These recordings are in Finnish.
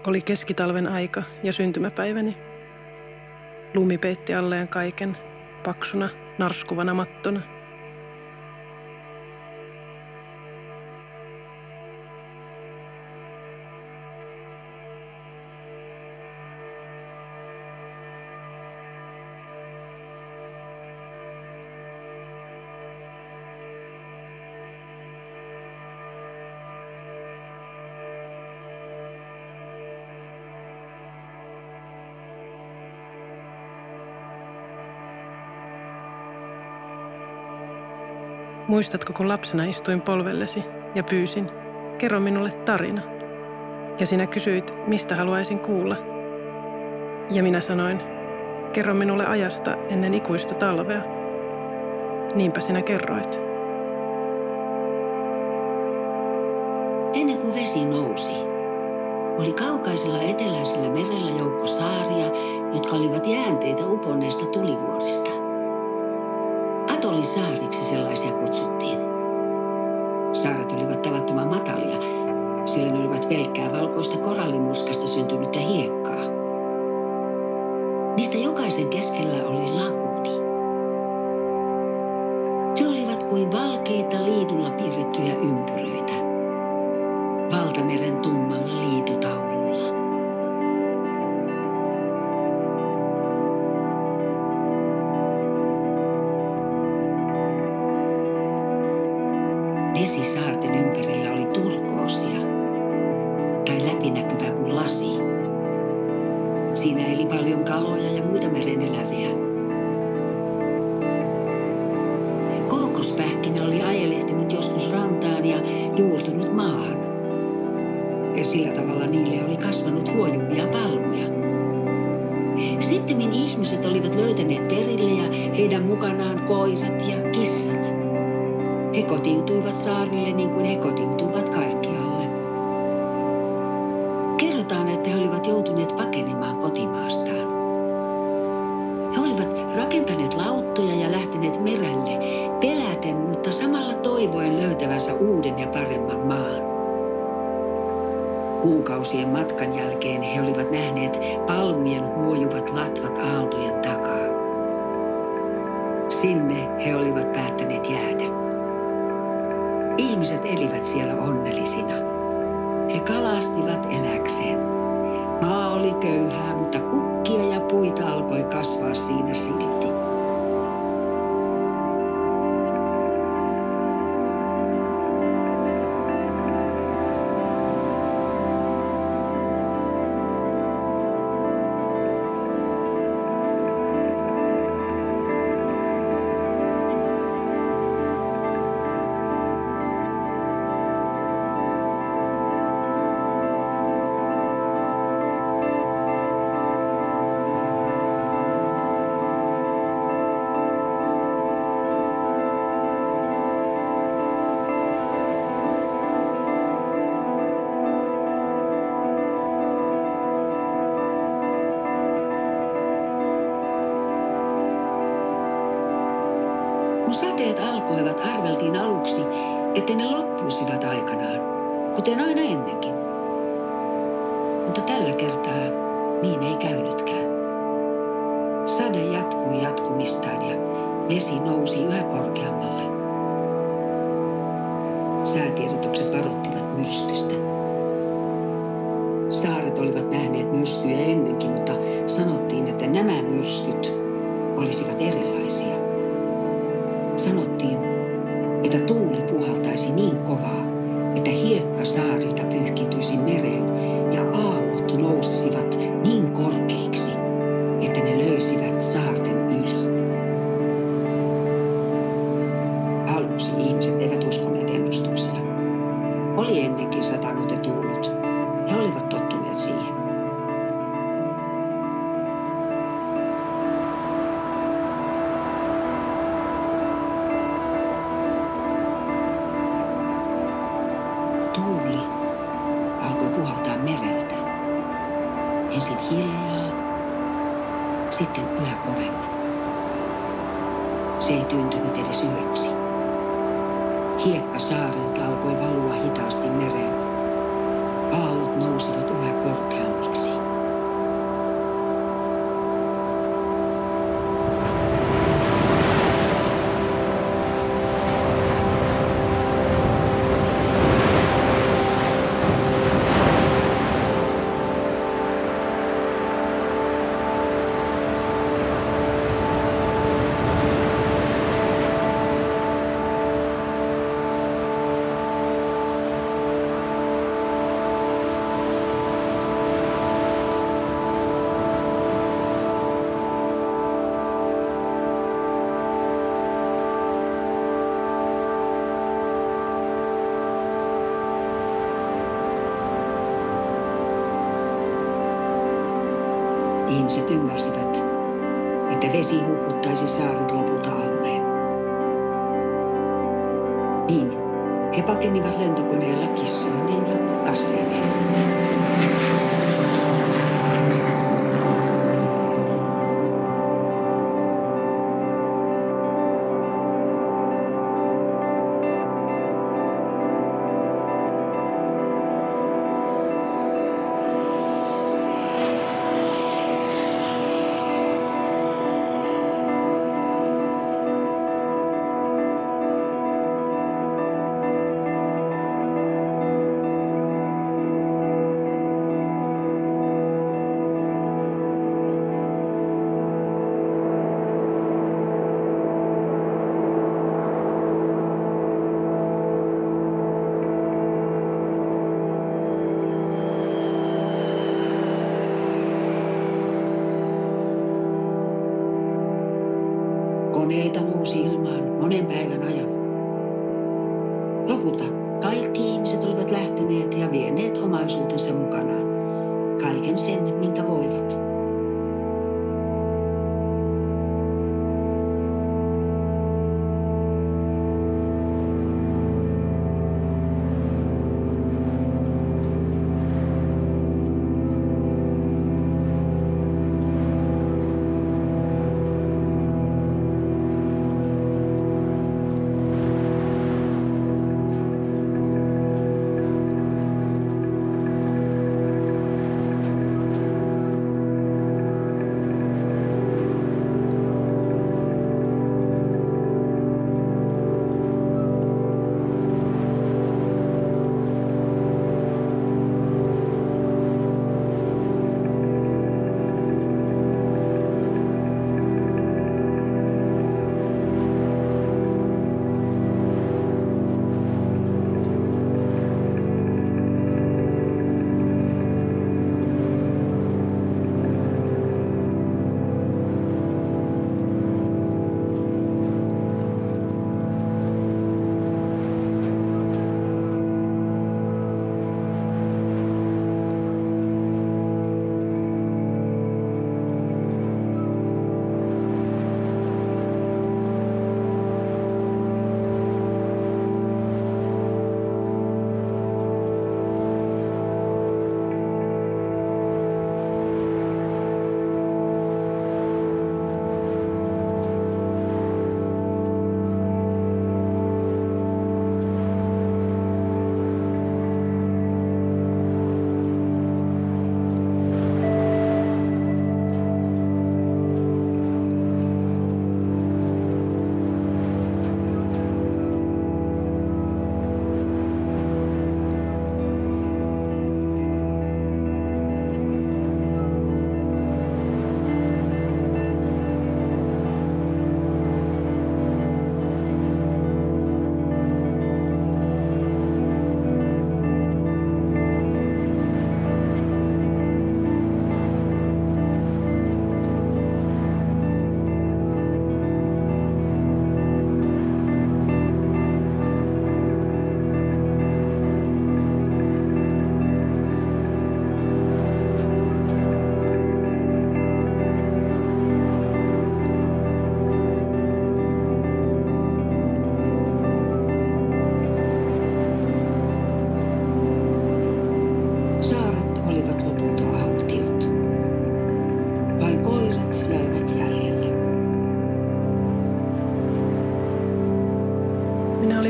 Oli keskitalven aika ja syntymäpäiväni. Lumi peitti alleen kaiken, paksuna, narskuvana mattona. Muistatko, kun lapsena istuin polvellesi ja pyysin, kerro minulle tarina. Ja sinä kysyit, mistä haluaisin kuulla. Ja minä sanoin, kerro minulle ajasta ennen ikuista talvea. Niinpä sinä kerroit. Ennen kuin vesi nousi, oli kaukaisella eteläisellä merellä joukko saaria, jotka olivat jäänteitä uponneista tulivuorista. Atollisaariksi sellaisia kutsuttiin. Saaret olivat tavattoman matalia, sillä ne olivat pelkkää valkoista korallimuskasta syntynyttä hiekkaa. Niistä jokaisen keskellä oli laguuni. Ne olivat kuin valkeita liidulla piirrettyjä ympyröitä. Valtameren tummalla liitutaululla. Vesi saarten ympärillä oli turkoosia tai läpinäkyvä kuin lasi. Siinä eli paljon kaloja ja muita mereneläviä. Kookospähkinä oli ajelehtinut joskus rantaan ja juurtunut maahan. Ja sillä tavalla niille oli kasvanut huojuvia palmuja. Sittemmin ihmiset olivat löytäneet perille ja heidän mukanaan koirat ja kissat. He kotiutuivat saarille niin kuin he kotiutuivat kaikkialle. Kerrotaan, että he olivat joutuneet pakenemaan kotimaastaan. He olivat rakentaneet lauttoja ja lähteneet merelle, peläten, mutta samalla toivoen löytävänsä uuden ja paremman maan. Kuukausien matkan jälkeen he olivat nähneet palmujen huojuvat latvat aaltojen takaa. Sinne he olivat päättäneet jäädä. Ihmiset elivät siellä onnellisina. He kalastivat eläkseen. Maa oli köyhää, mutta kukkia ja puita alkoi kasvaa siinä silti. Kun sateet alkoivat, arveltiin aluksi, että ne loppuisivat aikanaan, kuten aina ennenkin. Mutta tällä kertaa niin ei käynytkään. Sade jatkui jatkumistaan ja vesi nousi yhä korkeammalle. Säätiedotukset varoittivat myrskystä. Saaret olivat nähneet myrskyjä ennenkin, mutta sanottiin, että nämä myrskyt olisivat erilaisia. Sanottiin, että tuuli puhaltaisi niin kovaa, että hiekka saarilta pyyhkiytyisi mereen ja aallot nousisivat niin korkeiksi, että ne löysivät saarten yli. Aluksi ihmiset eivät uskoneet ennustuksia. Oli ennenkin satanut ja tuullut. He olivat tottuneet siihen. Tuuli alkoi puhaltaa mereltä. Ensin hiljaa, sitten yhä kovemmin. Se ei tyyntynyt edes yöksi. Hiekka saarelta alkoi valua hitaasti mereen. Aallot nousivat yhä korkeammalle. ihmiset ymmärsivät, että vesi hukuttaisi saaret lopulta alleen. Niin, he pakenivat lentokoneella kissoineen ja kasseineen. Koneita nousi ilmaan monen päivän ajan. Lopulta kaikki ihmiset olivat lähteneet ja vieneet omaisuutensa mukanaan. Kaiken sen, minkä voivat.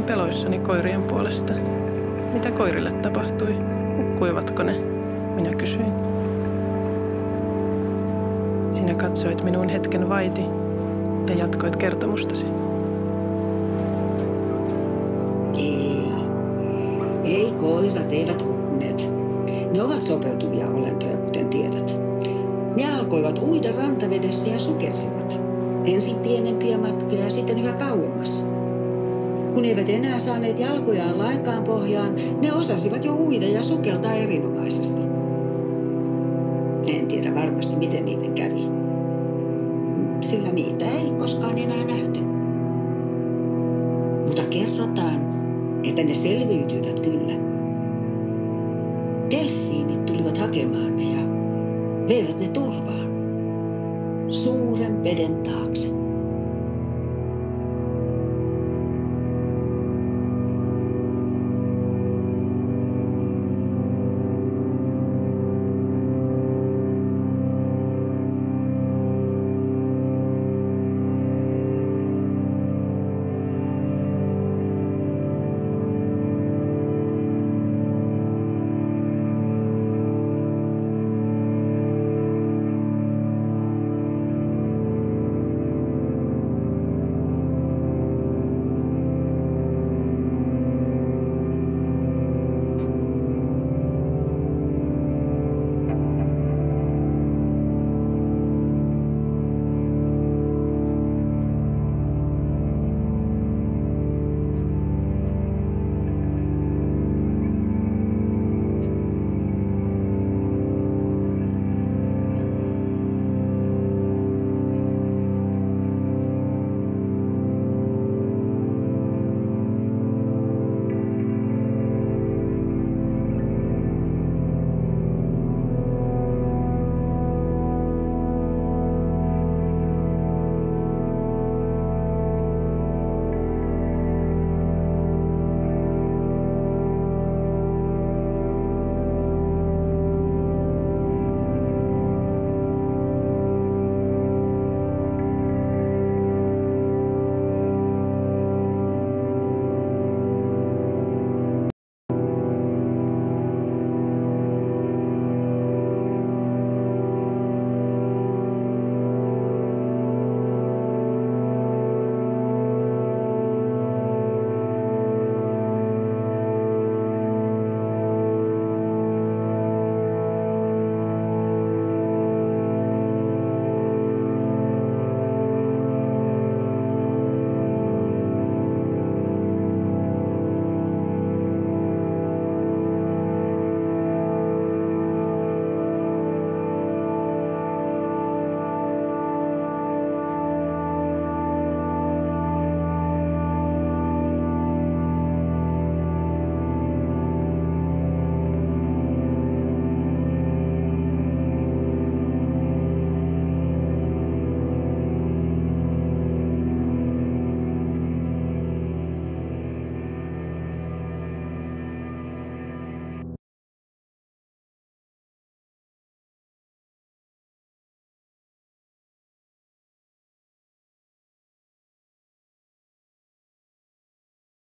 peloissani koirien puolesta. Mitä koirille tapahtui? Hukkuivatko ne? Minä kysyin. Sinä katsoit minuun hetken vaiti ja jatkoit kertomustasi. Ei, koirat eivät hukkuneet. Ne ovat sopeutuvia olentoja, kuten tiedät. Ne alkoivat uida rantavedessä ja sukelsivat. Ensin pienempiä matkoja ja sitten yhä kauemmas. Kun eivät enää saaneet jalkojaan lainkaan pohjaan, ne osasivat jo uida ja sukeltaa erinomaisesti. En tiedä varmasti, miten niiden kävi. Sillä niitä ei koskaan enää nähty. Mutta kerrotaan, että ne selviytyivät kyllä. Delfiinit tulivat hakemaan ne ja veivät ne turvaan. suuren veden taakse.